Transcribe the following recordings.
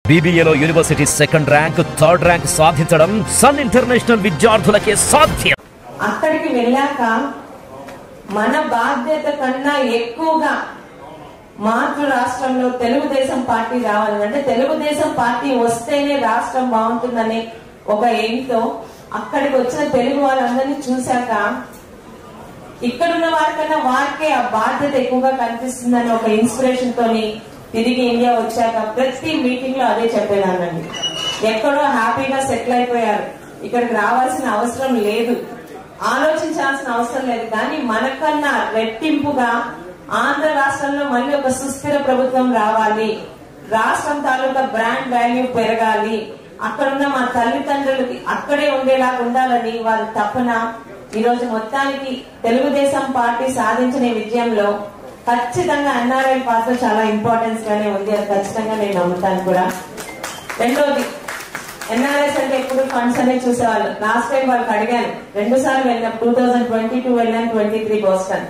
BBAలో university second rank, third rank సాధించడం Sun international విద్యార్థులకే సాధ్యం. అక్కడికి వెళ్ళాక మన బాధ్యత కన్నా ఎక్కువగా మాతృ రాష్ట్రంలో తెలుగుదేశం పార్టీ రావాలి, అంటే తెలుగుదేశం పార్టీ వస్తేనే రాష్ట్రం బాగుంటుందనే ఒక ఎయిమ్తో అక్కడికి వచ్చిన తెలుగు వాళ్ళందరినీ చూశాక ఇక్కడున్న వారికన్నా వారికే ఆ బాధ్యత ఎక్కువగా కనిపిస్తుందని ఒక ఇన్స్పిరేషన్ తోని తిరిగి ఇండియా వచ్చాక ప్రతి మీటింగ్ లో అదే చెప్పేదానండి. ఎక్కడో హ్యాపీగా సెటిల్ అయిపోయారు, ఇక్కడికి రావాల్సిన అవసరం లేదు, ఆలోచించాల్సిన అవసరం లేదు, కానీ మనకన్నా రెట్టింపుగా ఆంధ్ర రాష్ట్రంలో మళ్ళీ ఒక సుస్థిర ప్రభుత్వం రావాలి, రాష్ట్రం తాలూకా బ్రాండ్ వాల్యూ పెరగాలి, అక్కడున్న మా తల్లిదండ్రులకి అక్కడే ఉండేలాగా ఉండాలని వారి తపన ఈ రోజు మొత్తానికి తెలుగుదేశం పార్టీ సాధించిన విజయంలో ఖచ్చితంగా ఎన్ఆర్ఐ పాత్ర చాలా ఇంపార్టెన్స్ గానే ఉంది. అది ఖచ్చితంగా నేను నమ్ముతాను కూడా. రెండోది, ఎన్ఆర్ఎస్ అంటే ఎప్పుడు ఫండ్స్ అనేది చూసేవాళ్ళు. లాస్ట్ టైం వాళ్ళకి అడిగాను, 2 సార్లు వెళ్ళిన 2022 వెళ్ళాను, 23 బోస్టన్.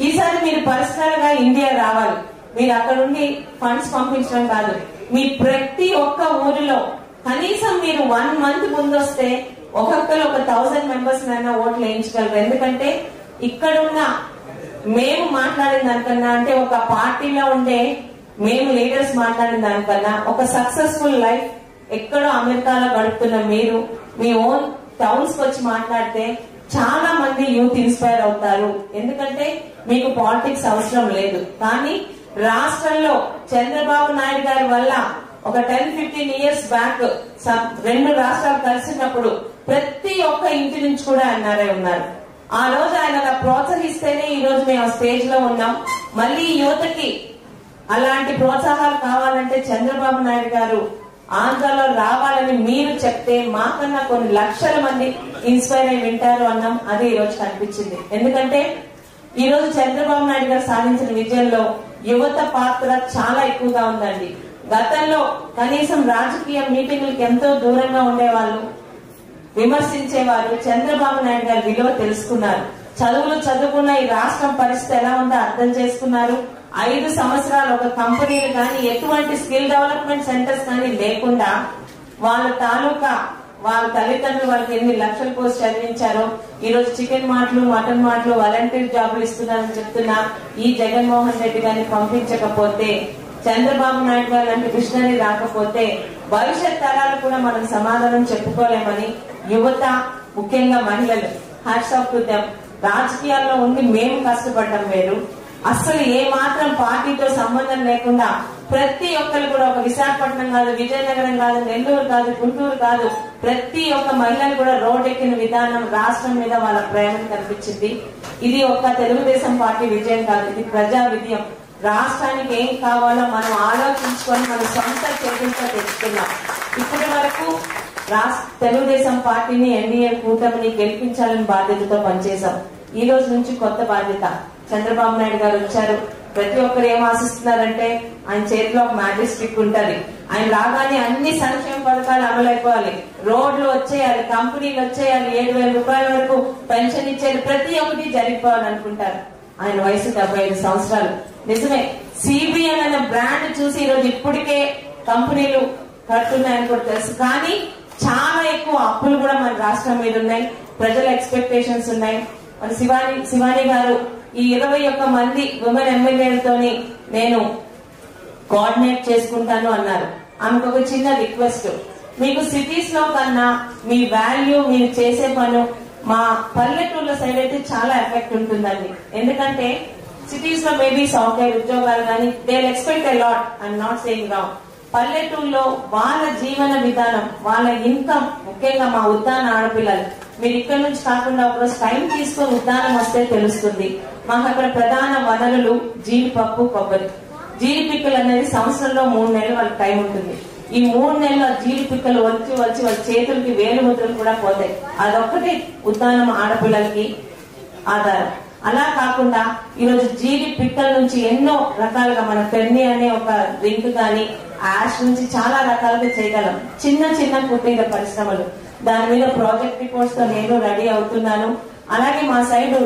ఈసారి మీరు పర్సనల్ గా ఇండియా రావాలి, మీరు అక్కడ నుండి ఫండ్స్ పంపించడం కాదు, మీ ప్రతి ఒక్క ఊరిలో కనీసం మీరు 1 మంత్ ముందొస్తే ఒక్కొక్కరు ఒక 1000 మెంబర్స్ నైనా ఓట్లు వేయించగలరు. ఎందుకంటే ఇక్కడున్న మేము మాట్లాడిన దానికన్నా, అంటే ఒక పార్టీలో ఉండే మేము లీడర్స్ మాట్లాడిన దానికన్నా ఒక సక్సెస్ఫుల్ లైఫ్ ఎక్కడో అమెరికాలో గడుపుతున్న మీరు మీ ఓన్ టౌన్స్ కి వచ్చి మాట్లాడితే చాలా మంది యూత్ ఇన్స్పైర్ అవుతారు. ఎందుకంటే మీకు పాలిటిక్స్ అవసరం లేదు, కానీ రాష్ట్రంలో చంద్రబాబు నాయుడు గారి వల్ల ఒక 10-15 ఇయర్స్ బ్యాక్ 2 రాష్ట్రాలు కలిసినప్పుడు ప్రతి ఒక్క ఇంటి నుంచి కూడా ఎన్ఆర్ఐ ఉన్నారు. ఆ రోజు ఆయన అలా ప్రోత్సహిస్తేనే ఈ రోజు మేము స్టేజ్ లో ఉన్నాం. మళ్ళీ యువతకి అలాంటి ప్రోత్సాహాలు కావాలంటే చంద్రబాబు నాయుడు గారు ఆంధ్రలో రావాలని మీరు చెప్తే మాకన్నా కొన్ని లక్షల మంది ఇన్స్పైర్ అయి వింటారు అన్నాం. అదే ఈ రోజు కనిపించింది. ఎందుకంటే ఈ రోజు చంద్రబాబు నాయుడు గారు సాధించిన విజయంలో యువత పాత్ర చాలా ఎక్కువగా ఉందండి. గతంలో కనీసం రాజకీయ మీటింగులకి ఎంతో దూరంగా ఉండేవాళ్ళు, విమర్శించేవారు. చంద్రబాబు నాయుడు గారి విలువ తెలుసుకున్నారు, చదువులు చదువుకున్న ఈ రాష్ట్రం పరిస్థితి ఎలా ఉందో అర్థం చేసుకున్నారు. 5 సంవత్సరాలు ఒక కంపెనీలు కానీ ఎటువంటి స్కిల్ డెవలప్మెంట్ సెంటర్స్ కానీ లేకుండా వాళ్ళ తాలూకా వాళ్ళ తల్లిదండ్రులు వాళ్ళకి ఎన్ని లక్షల పోస్ట్ చదివించారో ఈ రోజు చికెన్ మాటలు, మటన్ మాటలు, వాలంటీర్ జాబులు ఇస్తున్నారని చెప్తున్నా ఈ జగన్మోహన్ రెడ్డి గారిని పంపించకపోతే, చంద్రబాబు నాయుడు గారు లాంటి విషనరీ రాకపోతే భవిష్యత్ తరాలు కూడా మనం సమాధానం చెప్పుకోలేమని యువత, ముఖ్యంగా మహిళలు, హ్యాట్స్ ఆఫ్ టు దెమ్. రాజకీయాల్లో ఉండి మేము కష్టపడడం వేరు, అసలు ఏ మాత్రం పార్టీతో సంబంధం లేకుండా ప్రతి ఒక్కరు కూడా, ఒక విశాఖపట్నం కాదు, విజయనగరం కాదు, నెల్లూరు కాదు, గుంటూరు కాదు, ప్రతి ఒక్క మహిళలు కూడా రోడ్ ఎక్కిన విధానం రాష్ట్రం మీద వాళ్ళ ప్రేమను కనిపించింది. ఇది ఒక్క తెలుగుదేశం పార్టీ విజయం కాదు, ఇది ప్రజా విజయం. రాష్ట్రానికి ఏం కావాలో మనం ఆలోచించుకొని మన సొంత చేతులతో తెచ్చుకున్నాం. ఇప్పటి వరకు తెలుగుదేశం పార్టీని, ఎన్డీఏ కూటమిని గెలిపించాలని బాధ్యతతో పనిచేశాం. ఈ రోజు నుంచి కొత్త బాధ్యత. చంద్రబాబు నాయుడు గారు వచ్చారు. ప్రతి ఒక్కరు ఏం ఆశిస్తున్నారంటే ఆయన చేతిలో ఒక మ్యాజిక్ స్టిక్ ఉంటది, ఆయన రాగానే అన్ని సంక్షేమ పథకాలు అమలైపోవాలి, రోడ్లు వచ్చేయాలి, కంపెనీలు వచ్చేయాలి, 7,000 రూపాయల వరకు పెన్షన్ ఇచ్చేది, ప్రతి ఒక్కటి జరిగిపోవాలనుకుంటారు. ఆయన వయసు 75 సంవత్సరాలు. నిజమే, సిబిఎన్ అనే బ్రాండ్ చూసి ఈ రోజు ఇప్పటికే కంపెనీలు కడుతున్నాయని కూడా తెలుసు, కానీ చాలా ఎక్కువ అప్పులు కూడా మన రాష్ట్రం మీద ఉన్నాయి, ప్రజల ఎక్స్పెక్టేషన్స్ ఉన్నాయి. మన శివాని గారు ఈ 21 మంది ఉమెన్ ఎమ్మెల్యేలతోని నేను కోఆర్డినేట్ చేసుకుంటాను అన్నారు. ఆమెకు ఒక చిన్న రిక్వెస్ట్, మీకు సిటీస్ లో కన్నా మీ వాల్యూ, మీరు చేసే పను మా పల్లెటూర్ల సైడ్ అయితే చాలా ఎఫెక్ట్ ఉంటుందండి. ఎందుకంటే సిటీస్ లో మేబీ సాఫ్ట్వేర్ ఉద్యోగాలు కానీ they expect a lot, I'm not saying wrong. పల్లెటూరులో వాళ్ళ జీవన విధానం, వాళ్ళ ఇన్కమ్, ముఖ్యంగా మా ఉద్దాన ఆడపిల్లలు, మీరు ఇక్కడ నుంచి కాకుండా ఒకరోజు టైం తీసుకొని ఉద్దానం వస్తే తెలుస్తుంది. మాకు అక్కడ ప్రధాన వనరులు జీడిపప్పు, కొబ్బరి. జీడిపిక్కలు అనేది సంవత్సరంలో 3 నెలలు వాళ్ళకి టైం ఉంటుంది. ఈ 3 నెలల జీడిపిక్కలు వచ్చి వాళ్ళ చేతులకి వేలు ముద్రలు కూడా పోతాయి. అదొక్కటే ఉద్దానం ఆడపిల్లలకి ఆధారం. అలా కాకుండా ఈరోజు జీడి పిక్కల నుంచి ఎన్నో రకాలుగా మన పెన్ని అనే ఒక డ్రింక్ కానీ యాష్ నుంచి చాలా రకాలుగా చేయగలం. చిన్న చిన్న కుటీర పరిశ్రమలు, దాని మీద ప్రాజెక్ట్ రిపోర్ట్స్ తో నేను రెడీ అవుతున్నాను. అలాగే మా సైడ్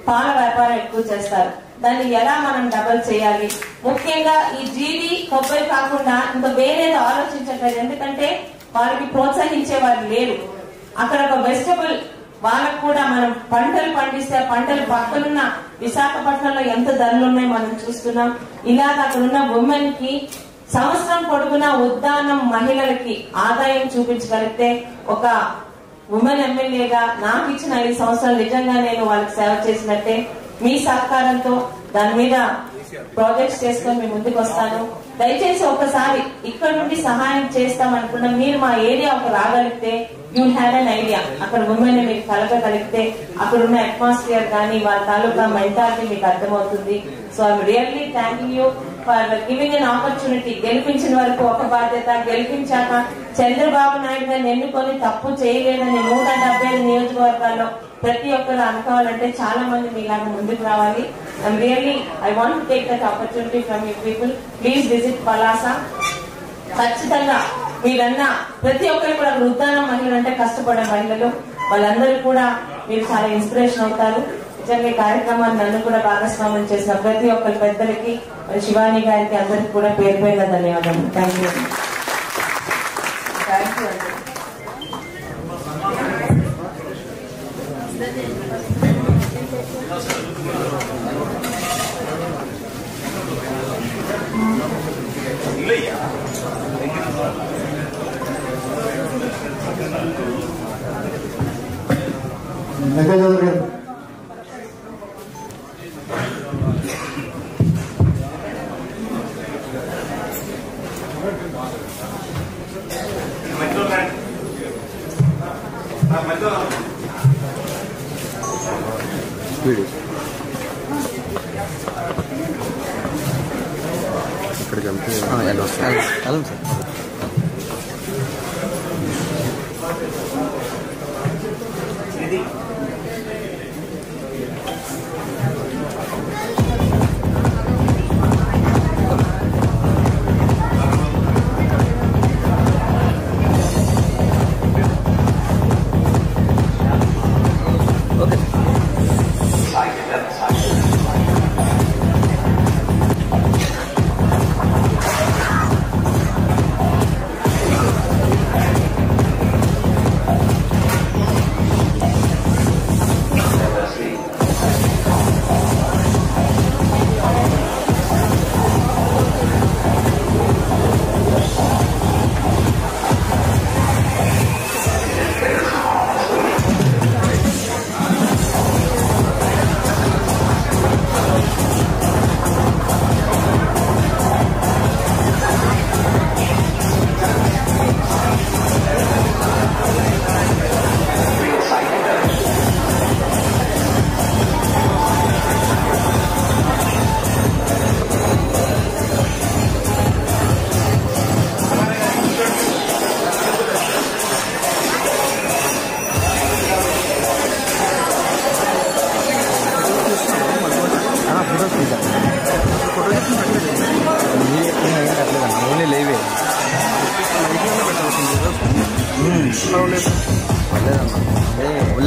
పాల వ్యాపారం ఎక్కువ చేస్తారు. దాన్ని ఎలా మనం డబల్ చేయాలి. ముఖ్యంగా ఈ జీడి కొబ్బరి కాకుండా ఇంకా వేరేది ఆలోచించట్లేదు. ఎందుకంటే వాళ్ళకి ప్రోత్సహించే వారు లేరు. అక్కడ ఒక వెజిటబుల్ వాళ్ళకు కూడా మనం పంటలు పండిస్తే పంటలు పక్కనున్న విశాఖపట్నంలో ఎంత ధరలు ఉన్నాయో మనం చూస్తున్నాం. ఇలాగ అక్కడ ఉన్న ఉమెన్ కి సంవత్సరం పొడుగునా ఉద్దానం మహిళలకి ఆదాయం చూపించగలిగితే ఒక ఉమెన్ ఎమ్మెల్యేగా నాకు ఇచ్చిన 5 సంవత్సరాలు నిజంగా నేను వాళ్ళకి సేవ చేసినట్టే. మీ సహకారంతో దాని మీద ప్రాజెక్ట్స్ చేసుకొని మీ ముందుకు వస్తాను. దయచేసి ఒకసారి ఇక్కడ నుండి సహాయం చేస్తాం అనుకున్నా మీరు మా ఏరియా ఒక రాగలిగితే యూ హ్యావ్ అన్ ఐడియా. అక్కడ ఉమెన్ మీకు కలగగలిగితే అక్కడ ఉన్న అట్మాస్ఫియర్ కానీ వాళ్ళ తాలూకా మెంటాలిటీ మీకు అర్థమవుతుంది. So I'm really thanking you for giving an opportunity. గెలిపించిన వరకు ఒక బాధ్యత, గెలిపించాక చంద్రబాబు నాయుడు గారిని ఎన్నుకొని తప్పు చేయలేదని 175 నియోజకవర్గాల్లో ప్రతి ఒక్కరు అనుకోవాలంటే చాలా మంది మీలాగా ముందుకు రావాలి. I'm really I want to take that opportunity from you people. Please visit Palasa. ఖచ్చితంగా మీరన్న ప్రతి ఒక్కరు కూడా ఉద్దానం మహిళలు అంటే కష్టపడే మహిళలు, వాళ్ళందరూ కూడా మీరు చాలా ఇన్స్పిరేషన్ అవుతారు. నిజంగా ఈ కార్యక్రమాన్ని నన్ను కూడా భాగస్వామ్యం చేసిన ప్రతి ఒక్కరి పెద్దలకి, మరి శివాని గారికి అందరికి కూడా పేరు పేరున ధన్యవాదాలు. Thank you. థ్యాంక్ యూ అండి. ఇక్కడికి వెళ్తే వెళ్ళం సార్.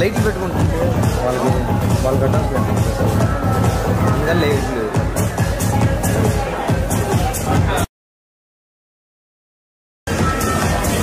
లైట్స్ పెట్టుకుంటుంటే వాళ్ళకి కట్టాల్సి ఇంకా లేదు.